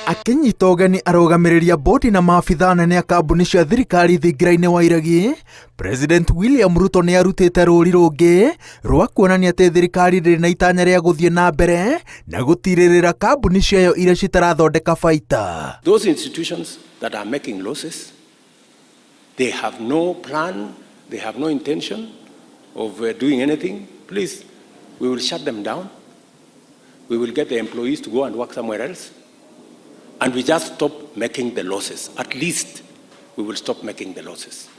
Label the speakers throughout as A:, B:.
A: Akinyita ũgeni arũgamĩrĩria bodi na maabitha anene a kambuni cia thirikari thingira-inĩ wa iragi, President William Ruto nĩ arutĩte rũri rũngĩ rwa kuonania atĩ thirikari ndĩrĩ na itanya rĩa gũthiĩ na mbere na gũtirĩrĩra kambuni ciayo iria citarathondeka baita.
B: Those institutions that are making losses, they have no plan, they have no intention of doing anything. Please, we will shut them down. We will get the employees to go and work somewhere else. And we just stop making the losses. At least we will stop making the losses.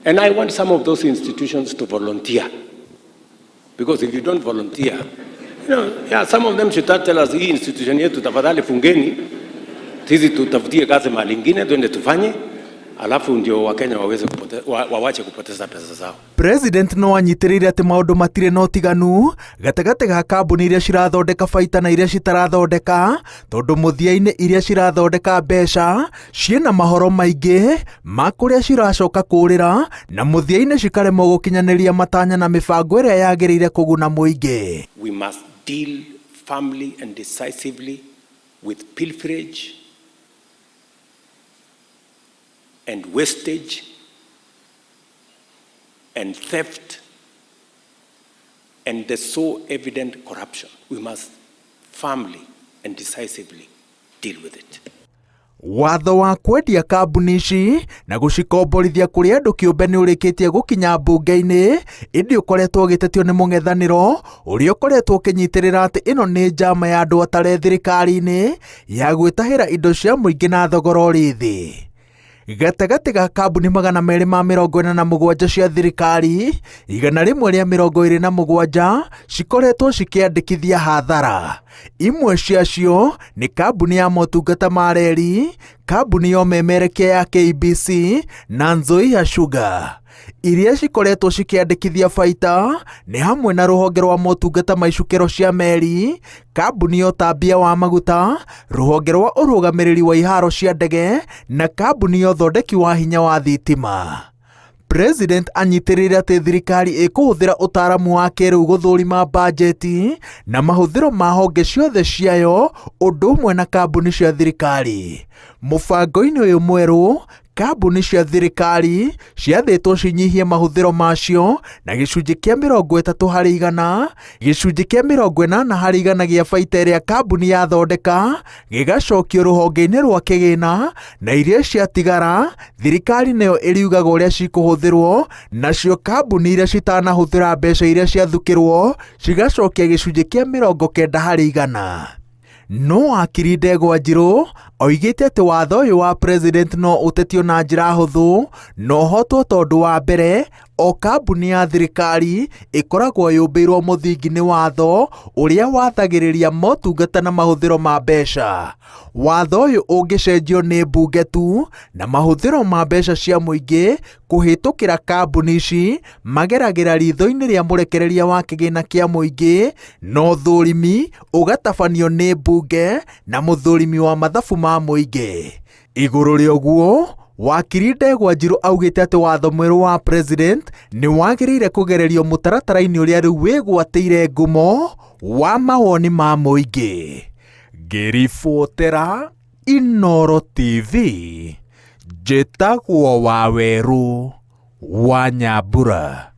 B: And I want some of those institutions to volunteer. Because if you don't volunteer, some of them should tell us, hii institution yetu tafadhali fungeni, sisi tutafutie kazi mahali ingine, tuende tufanye, alafu ndio Wakenya wawache kupoteza pesa zao.
A: President no anyitĩrĩire atĩ maũndũ matirĩ na ũtiganu gatagatĩ ga kambuni iria cirathondeka baita na iria citarathondeka, tondũ mũthia-inĩ iria cirathondeka mbeca ciĩna mahoro maingĩ ma kũrĩa ciracoka kũrĩra, na mũthia-inĩ cikaremwo gũkinyanĩria matanya na mĩbango ĩrĩa yagĩrĩire kũguna mũingĩ.
B: We must deal firmly and decisively with pilferage and wastage and theft and the so evident corruption. We must firmly and decisively deal with it.
A: Watho wa kwendia kambuni ici na gũcikomborithia kũrĩ andũ kĩũmbe nĩ ũrĩkĩtie gũkinya mbunge-inĩ, ĩndĩ ũkoretwo ũgĩtetio nĩ mũng'ethanĩro ũrĩa ũkoretwo ũkĩnyitĩrĩra atĩ ĩno nĩ njama ya andũ atarĩ thirikari-inĩ ya gwĩtahĩra indo cia mũingĩ na thogora ũrĩ thĩ. Gatagatĩ ga kambuni 247 cia thirikari, 127 cikoretwo cikĩandĩkithia hathara. Imwe ciacio nĩ kambuni ya motungata ma reri, kambuni ya ũmemerekia ya KBC na Nzoia Sugar. Iria cikoretwo cikĩandĩkithia baita nĩ hamwe na rũhonge rwa motungata ma icukĩro cia meri, kambuni ya ũtambia wa maguta, rũhonge rwa ũrũgamĩrĩri wa iharo cia ndege na kambuni ya ũthondeki wa hinya wa thitima. President anyitĩrĩire atĩ thirikari ĩkũhũthĩra ũtaaramu wa kĩrĩu gũthũrima bajeti na mahũthĩro ma honge ciothe ciayo ũndũ ũmwe na kambuni cia thirikari. Mũbango-inĩ ũyũ mwerũ, kambuni cia thirikari ciathĩtwo cinyihie mahũthĩro macio na gĩcunjĩ kĩa 30%, gĩcunjĩ kĩa 80% gĩa baita ĩrĩa kambuni yathondeka gĩgacokio rũhonge-inĩ rwa kĩgĩna, na iria ciatigara thirikari nayo ĩriugaga ũrĩa cikũhũthĩrwo, nacio kambuni iria citanahũthĩra mbeca iria ciathukĩrwo cigacokia gĩcunjĩ kĩa 90%. No wakiri Ndegwa Njirũ oigĩte atĩ watho ũyũ wa president no ũtetio na njĩra hũthũ, no hotwo tondũ wa mbere o kambuni ya thirikari ĩkoragwo yũmbĩirwo mũthingi nĩ watho ũrĩa wathagĩrĩria motungata na mahũthĩro ma mbeca. Watho ũyũ ũngĩcenjio nĩ mbunge tu na mahũthĩro ma mbeca cia mũingĩ kũhĩtũkĩra kambuni ici mageragĩra ritho-inĩ rĩa mũrekereria wa kĩgĩna kĩa mũingĩ, no thũrimi ũgatabanio nĩ mbunge na mũthũrimi wa mathabu ma mũingĩ. Igũrũ rĩa ũguo, wakiri Ndegwa Njirũ augĩte atĩ watho mwerũ wa president nĩ wagĩrĩire kũgererio mũtaratara-inĩ ũrĩa rĩu wĩgwatĩire ngumo wa mawoni ma mũingĩ. Ngĩribotera Inooro TV, njĩtagwo Wawerũ wa Nyambura.